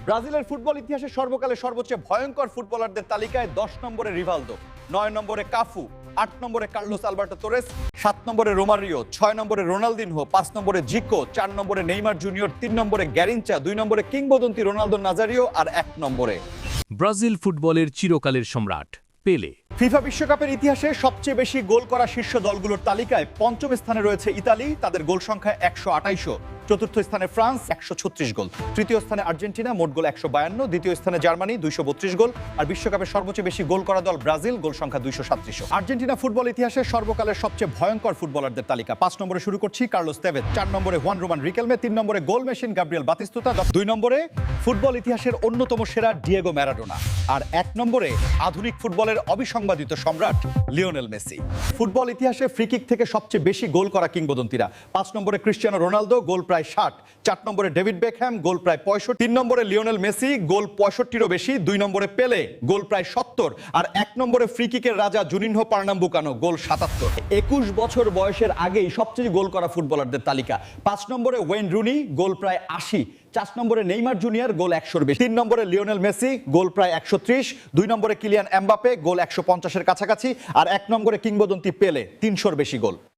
ব্রাজিলের ফুটবল ইতিহাসে সর্বকালের সর্বোচ্চ ভয়ঙ্কর ফুটবলারদের তালিকায় 10 নম্বরে রিভালদো, 9 নম্বরে কাফু, 8 নম্বরে কার্লোস আলবার্টো তোরেস, 7 নম্বরে রোমারিও, 6 নম্বরে রোনালদিনহো, 5 নম্বরে জিকো, 4 নম্বরে নেইমার জুনিয়র, 3 নম্বরে গ্যারিনচা, 2 নম্বরে কিংবদন্তি রোনালদো নাজারিও আর 1 নম্বরে ব্রাজিল ফুটবলের চিরকালের সম্রাট পেলে। ফিফা বিশ্বকাপের ইতিহাসে সবচেয়ে বেশি গোল করা শীর্ষ দলগুলোর তালিকায় পঞ্চম স্থানে রয়েছে ইতালি, তাদের গোল সংখ্যা 128। চতুর্থ স্থানে ফ্রান্স 136 গোল, তৃতীয় স্থানে আর্জেন্টিনা মোট গোল 152, দ্বিতীয় স্থানে জার্মানি 232 গোল, আর বিশ্বকাপের সবচেয়ে বেশি গোল করা দল ব্রাজিল, গোল সংখ্যা 237। আর্জেন্টিনা ফুটবল ইতিহাসে সর্বকালের সবচেয়ে ভয়ঙ্কর ফুটবলারদের তালিকা। 5 নম্বরে শুরু করছি কার্লোস তেভেজ, 4 নম্বরে হুয়ান রোমান রিকেলমে, 3 নম্বরে গোল মেশিন গাব্রিয়েল বাতিস্তুতা, 2 নম্বরে ফুটবল ইতিহাসের অন্যতম সেরা ডিয়েগো ম্যারাডোনা, আর 1 নম্বরে আধুনিক ফুটবলের অবিসংবাদিত সম্রাট লিওনেল মেসি। ফুটবল ইতিহাসে ফ্রিকিক থেকে সবচেয়ে বেশি গোল করা কিংবদন্তিরা: 5 নম্বরে ক্রিস্টিয়ানো রোনালদো, গোল প্রায় 60, 4 নম্বরে ডেভিড বেকহ্যাম, গোল প্রায় 65, 3 নম্বরে লিওনেল মেসি, গোল 65-ও বেশি, 2 নম্বরে পেলে, গোল প্রায় 70, আর 1 নম্বরে ফ্রিকিকের রাজা জুনিনহো পার্নাম্বুকানো, গোল 77। 21 বছর বয়সের আগেই সবচেয়ে গোল করা ফুটবলারদের তালিকা: 5 নম্বরে ওয়েন রুনি, গোল প্রায় 80, 4 নম্বরে নেইমার জুনিয়র, গোল 100-এর বেশি, 3 নম্বরে লিওনেল মেসি, গোল প্রায় 130, 2 নম্বরে কিলিয়ান এমবাপে, গোল 150-এর কাছাকাছি, আর 1 নম্বরে কিংবদন্তি পেলে, 300-এর বেশি গোল।